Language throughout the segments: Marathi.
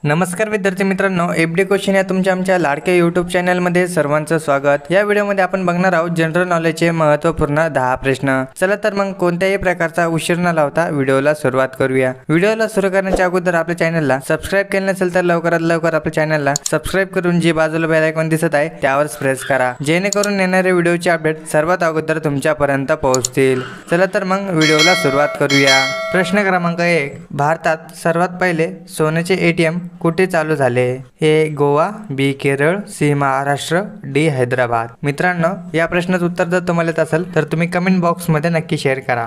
नमस्कार विद्यार्थी मित्रांनो, एफडी क्वेश्चन या तुमच्या आमच्या लाडक्या यूट्यूब चॅनलमध्ये सर्वांचं स्वागत। या व्हिडिओमध्ये आपण बघणार आहोत जनरल नॉलेजचे महत्त्वपूर्ण 10 प्रश्न। चला तर मग कोणत्याही प्रकारचा उशीर न लावता व्हिडिओला सुरुवात करूया। व्हिडिओला सुरू करण्याच्या अगोदर आपल्या चॅनलला सबस्क्राइब केले नसेल तर लवकरात लवकर आपल्या चॅनलला सबस्क्राइब करून जी बाजूला बेल आयकॉन दिसत आहे त्यावर प्रेस करा, जेणेकरून येणारे व्हिडिओचे अपडेट सर्वात अगोदर तुमच्यापर्यंत पोहोचतील। चला तर मग व्हिडिओला सुरुवात करूया। प्रश्न क्रमांक 1, भारतात सर्वात पहिले सोन्याचे एटीएम कुठे चालू झाले? ए गोवा, बी केरळ, सी महाराष्ट्र, डी हैदराबाद। मित्रांनो, या प्रश्नाचं उत्तर जर तुम्हाला येत असेल तर तुम्ही कमेंट बॉक्स मध्ये नक्की शेअर करा।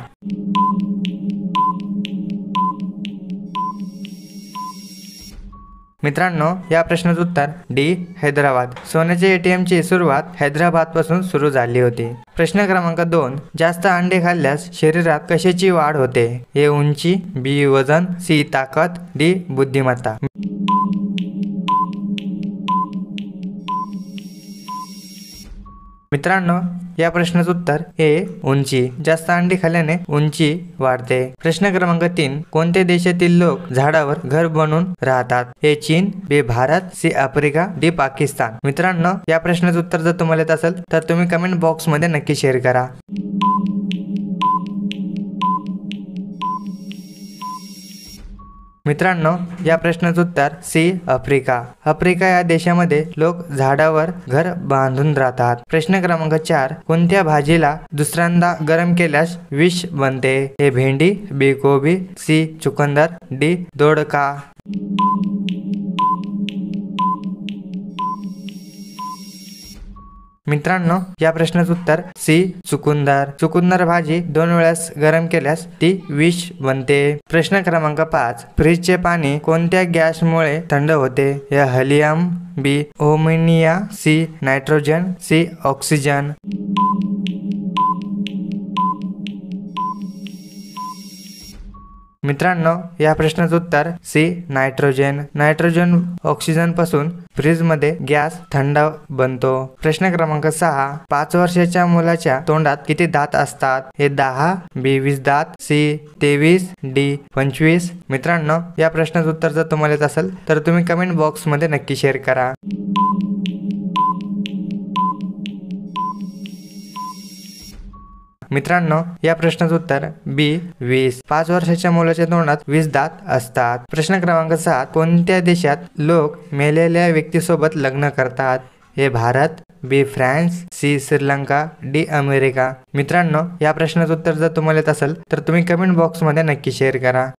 मित्रांनो, या प्रश्नाचं उत्तर डी हैदराबाद। सोन्याचे एटीएम ची सुरुवात हैदराबाद पासून सुरू झाली होती। प्रश्न क्रमांक 2, जास्त अंडे खाल्ल्यास शरीरात कशाची वाढ होते? ए उंची, बी वजन, सी ताकद, डी बुद्धिमत्ता। मित्रांनो, या प्रश्नाचं उत्तर ए उंची। जास्त अंडी खाल्ल्याने उंची वाढते। प्रश्न क्रमांक 3, कोणत्या देशातील लोक झाडावर घर बनवून राहतात? ए चीन, B Bharat, C Africa, D Pakistan. मित्रांनो, या प्रश्नाचं उत्तर जर तुम्हाला येत असेल तर तुम्ही कमेंट बॉक्स मध्ये नक्की शेअर करा। मित्रांनो, या प्रश्नाचं उत्तर सी आफ्रिका। आफ्रिका या देशामध्ये लोक झाडावर घर बांधून राहतात। प्रश्न क्रमांक 4, कोणत्या भाजीला दुसऱ्यांदा गरम केल्यास विष बनते? ए भेंडी, बी कोबी, सी चुकंदर, डी दोडका। मित्रांनो, या प्रश्नाचं उत्तर सी चुकुंदर। चुकुंदर भाजी 2 वेळेस गरम केल्यास ती विष बनते। प्रश्न क्रमांक 5, फ्रीजचे पाणी कोणत्या गॅसमुळे थंड होते? ए हेलियम, बी ओमिनिया, सी नायट्रोजन, सी ऑक्सिजन। मित्रांनो, या प्रश्नाचं उत्तर सी नायट्रोजन। नायट्रोजन ऑक्सिजन पासून फ्रीज मध्ये गॅस थंड बनतो। प्रश्न क्रमांक 6, 5 वर्षाच्या मुलाच्या तोंडात किती दात असतात? हे 10, बी 20 दात, सी 23, डी 25। मित्रांनो, या प्रश्नाचं उत्तर जर तुम्हाला येत असेल तर तुम्ही कमेंट बॉक्स मध्ये नक्की शेअर करा। मित्रांनो, या प्रश्नाचं उत्तर बी 20। 5 वर्षाच्या मुलाच्या तोंडात 20 दात असतात। प्रश्न क्रमांक 7, कोणत्या देशात लोक मेलेल्या व्यक्तीसोबत लग्न करतात? A Bharat, B France, C Sri Lanka, D America. मित्रांनो, या प्रश्नाचं उत्तर जर तुम्हाला येत असेल तर तुम्ही कमेंट बॉक्स मध्ये नक्की शेअर करा।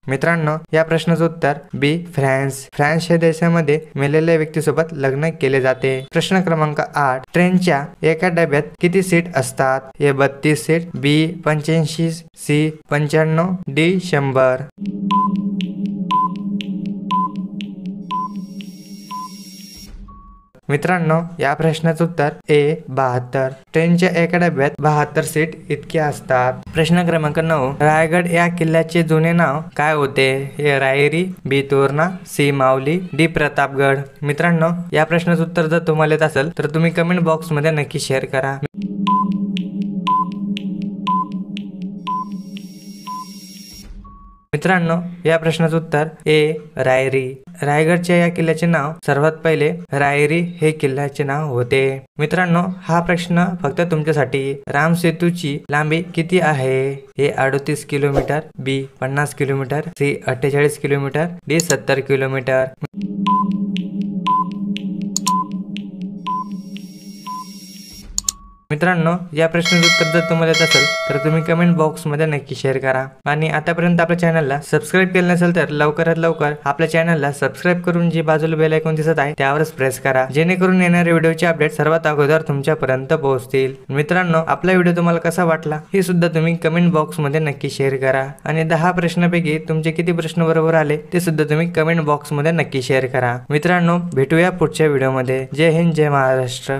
मित्रांनो, या प्रश्नाचं उत्तर बी फ्रान्स। फ्रान्स या देशामध्ये मेलेल्या व्यक्तीसोबत लग्न केले जाते। प्रश्न क्रमांक 8, ट्रेनच्या एका डब्यात किती सीट असतात? ए 32 सीट, बी 85, सी 95, डी 100। मित्रांनो, या प्रश्नाचं उत्तर ए 72। ट्रेनच्या एका डब्यात 72 सीट इतके असतात। प्रश्न क्रमांक 9, रायगड या किल्ल्याचे जुने नाव काय होते? ए रायरी, बी तोरणा, सी मावली, डी प्रतापगड। मित्रांनो, या प्रश्नाचं उत्तर जर तुम्हाला येत असेल तर तुम्ही कमेंट बॉक्स मध्ये नक्की शेअर करा। मित्रांनो, या प्रश्नाचं उत्तर ए रायरी। रायगडच्या या किल्ल्याचे नाव सर्वात पहिले रायरी हे किल्ल्याचे नाव होते। मित्रांनो, हा प्रश्न फक्त तुमच्यासाठी। राम सेतूची लांबी किती आहे? A 38 kilometre, B 50 kilometre, C 48 kilometre, D 70 kilometre. मित्रांनो, या प्रश्नाचं उत्तर जर तुम्हाला येत असेल तर तुम्ही कमेंट बॉक्स मध्ये नक्की शेअर करा। आणि आतापर्यंत आपल्या चॅनलला सबस्क्राइब केलं नसेल तर लवकरात लवकर आपल्या चॅनलला सबस्क्राइब करून जी बाजूला बेल आयकॉन दिसत आहे त्यावरच प्रेस करा, जेणेकरून येणारे व्हिडिओचे अपडेट सर्वात अगोदर तुमच्यापर्यंत पोहोचतील। मित्रांनो, आपला व्हिडिओ तुम्हाला कसा वाटला हे सुद्धा तुम्ही कमेंट बॉक्स मध्ये नक्की शेअर करा। आणि 10 प्रश्नांपैकी तुमचे किती प्रश्न बरोबर आले ते सुद्धा तुम्ही कमेंट बॉक्स मध्ये नक्की शेअर करा। मित्रांनो, भेटूया पुढच्या व्हिडिओमध्ये। जय हिंद, जय महाराष्ट्र।